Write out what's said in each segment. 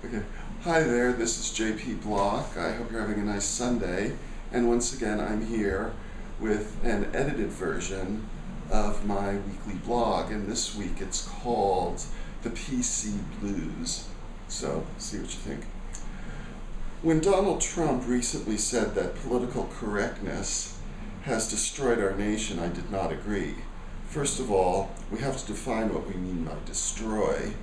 Okay. Hi there, this is JP Bloch. I hope you're having a nice Sunday. And once again, I'm here with an edited version of my weekly blog. And this week it's called The PC Blues. So, see what you think. When Donald Trump recently said that political correctness has destroyed our nation, I did not agree. First of all, we have to define what we mean by destroy.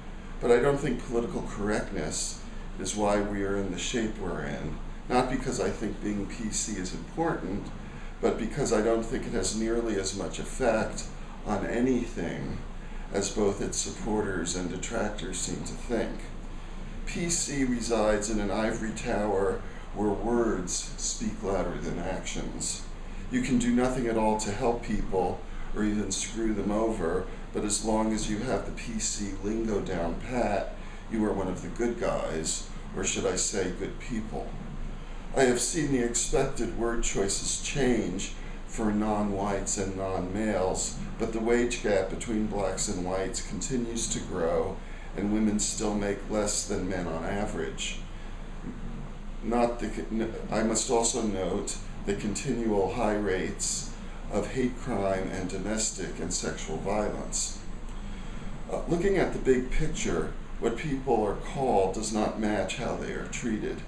But I don't think political correctness is why we are in the shape we're in. Not because I think being PC is important, but because I don't think it has nearly as much effect on anything as both its supporters and detractors seem to think. PC resides in an ivory tower where words speak louder than actions. You can do nothing at all to help people or even screw them over, but as long as you have the PC lingo down pat, you are one of the good guys, or should I say good people. I have seen the expected word choices change for non-whites and non-males, but the wage gap between blacks and whites continues to grow, and women still make less than men on average. I must also note the continual high rates of hate crime and domestic and sexual violence. Looking at the big picture, what people are called does not match how they are treated.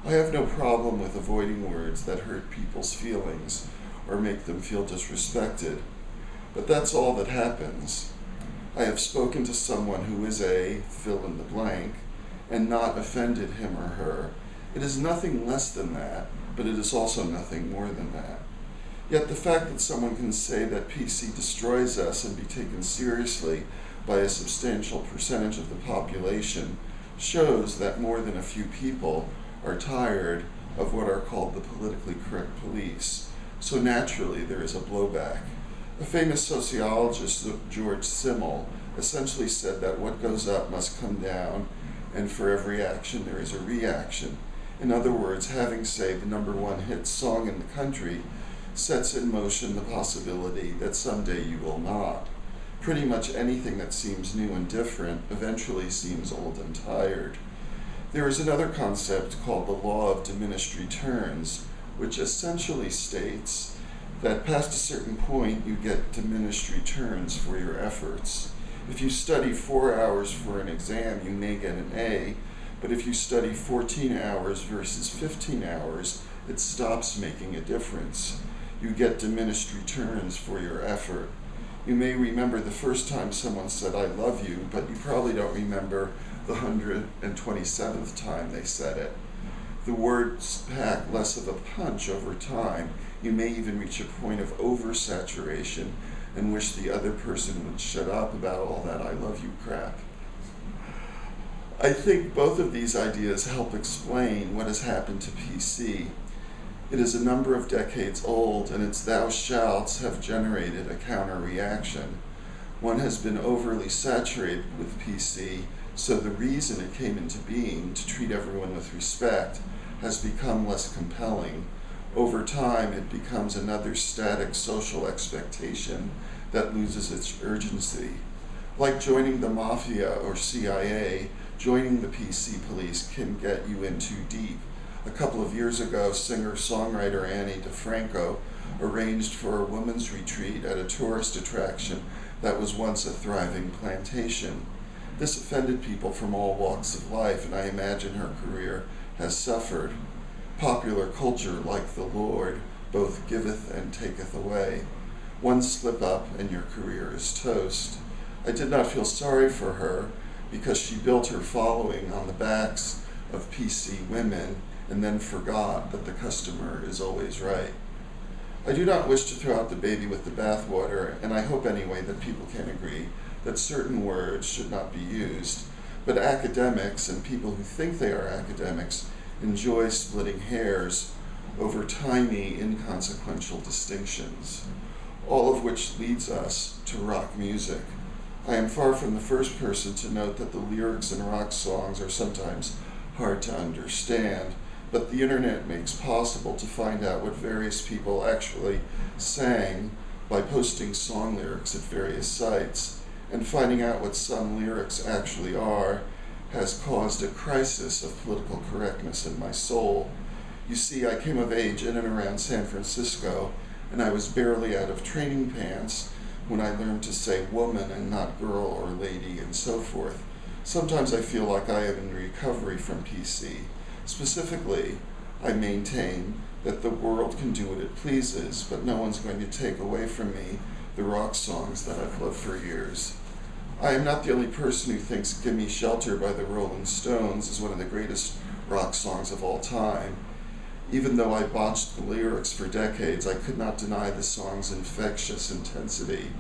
I have no problem with avoiding words that hurt people's feelings or make them feel disrespected, but that's all that happens. I have spoken to someone who is a fill in the blank and not offended him or her. It is nothing less than that, but it is also nothing more than that. Yet the fact that someone can say that PC destroys us and be taken seriously by a substantial percentage of the population shows that more than a few people are tired of what are called the politically correct police. So naturally there is a blowback. A famous sociologist, George Simmel, essentially said that what goes up must come down, and for every action there is a reaction. In other words, having, say, the #1 hit song in the country sets in motion the possibility that someday you will not. Pretty much anything that seems new and different eventually seems old and tired. There is another concept called the law of diminished returns, which essentially states that past a certain point you get diminished returns for your efforts. If you study 4 hours for an exam, you may get an A, but if you study 14 hours versus 15 hours, it stops making a difference. You get diminished returns for your effort. You may remember the first time someone said, "I love you," but you probably don't remember the 127th time they said it. The words pack less of a punch over time. You may even reach a point of oversaturation and wish the other person would shut up about all that "I love you" crap. I think both of these ideas help explain what has happened to PC. It is a number of decades old, and its thou shalts have generated a counter-reaction. One has been overly saturated with PC, so the reason it came into being, to treat everyone with respect, has become less compelling. Over time, it becomes another static social expectation that loses its urgency. Like joining the mafia or CIA, joining the PC police can get you in too deep. A couple of years ago, singer-songwriter Annie DeFranco arranged for a women's retreat at a tourist attraction that was once a thriving plantation. This offended people from all walks of life, and I imagine her career has suffered. Popular culture, like the Lord, both giveth and taketh away. One slip up and your career is toast. I did not feel sorry for her because she built her following on the backs of PC women and then forgot that the customer is always right. I do not wish to throw out the baby with the bathwater, and I hope anyway that people can agree that certain words should not be used, but academics and people who think they are academics enjoy splitting hairs over tiny, inconsequential distinctions, all of which leads us to rock music. I am far from the first person to note that the lyrics in rock songs are sometimes hard to understand, but the internet makes possible to find out what various people actually sang by posting song lyrics at various sites, and finding out what some lyrics actually are has caused a crisis of political correctness in my soul. You see, I came of age in and around San Francisco, and I was barely out of training pants when I learned to say woman and not girl or lady and so forth. Sometimes I feel like I am in recovery from PC. Specifically, I maintain that the world can do what it pleases, but no one's going to take away from me the rock songs that I've loved for years. I am not the only person who thinks Gimme Shelter by the Rolling Stones is one of the greatest rock songs of all time. Even though I botched the lyrics for decades, I could not deny the song's infectious intensity.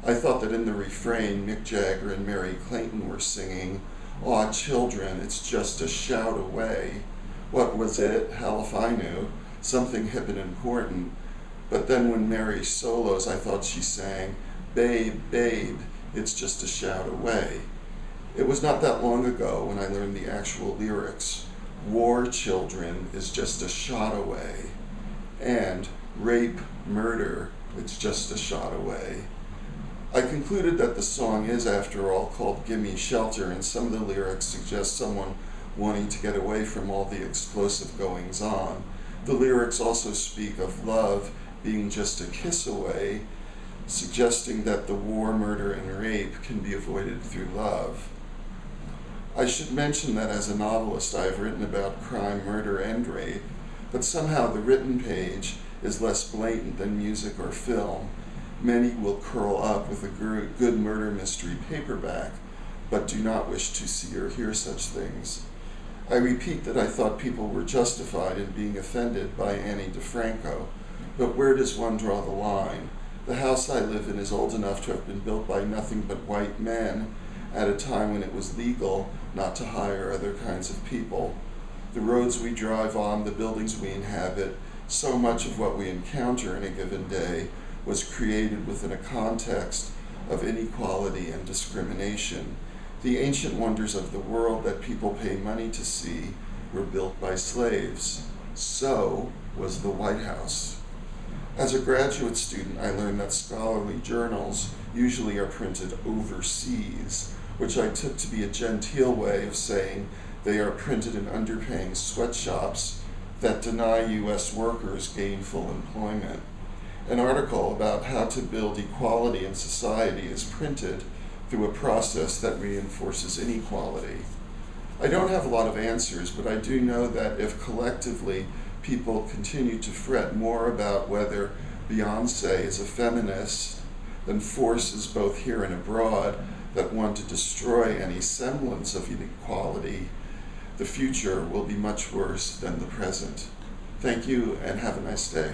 I thought that in the refrain, Mick Jagger and Mary Clayton were singing, "Aw, children, it's just a shout away." What was it? Hell if I knew. Something hip and important. But then when Mary solos, I thought she sang, "Babe, babe, it's just a shout away." It was not that long ago when I learned the actual lyrics. "War, children, is just a shot away." And "Rape, murder, it's just a shot away." I concluded that the song is, after all, called Gimme Shelter, and some of the lyrics suggest someone wanting to get away from all the explosive goings-on. The lyrics also speak of love being just a kiss away, suggesting that the war, murder, and rape can be avoided through love. I should mention that as a novelist I have written about crime, murder, and rape, but somehow the written page is less blatant than music or film. Many will curl up with a good murder mystery paperback, but do not wish to see or hear such things. I repeat that I thought people were justified in being offended by Annie DeFranco, but where does one draw the line? The house I live in is old enough to have been built by nothing but white men at a time when it was legal not to hire other kinds of people. The roads we drive on, the buildings we inhabit, so much of what we encounter in a given day was created within a context of inequality and discrimination. The ancient wonders of the world that people pay money to see were built by slaves. So was the White House. As a graduate student, I learned that scholarly journals usually are printed overseas, which I took to be a genteel way of saying they are printed in underpaying sweatshops that deny U.S. workers gainful employment. An article about how to build equality in society is printed through a process that reinforces inequality. I don't have a lot of answers, but I do know that if collectively people continue to fret more about whether Beyoncé is a feminist than forces both here and abroad that want to destroy any semblance of inequality, the future will be much worse than the present. Thank you and have a nice day.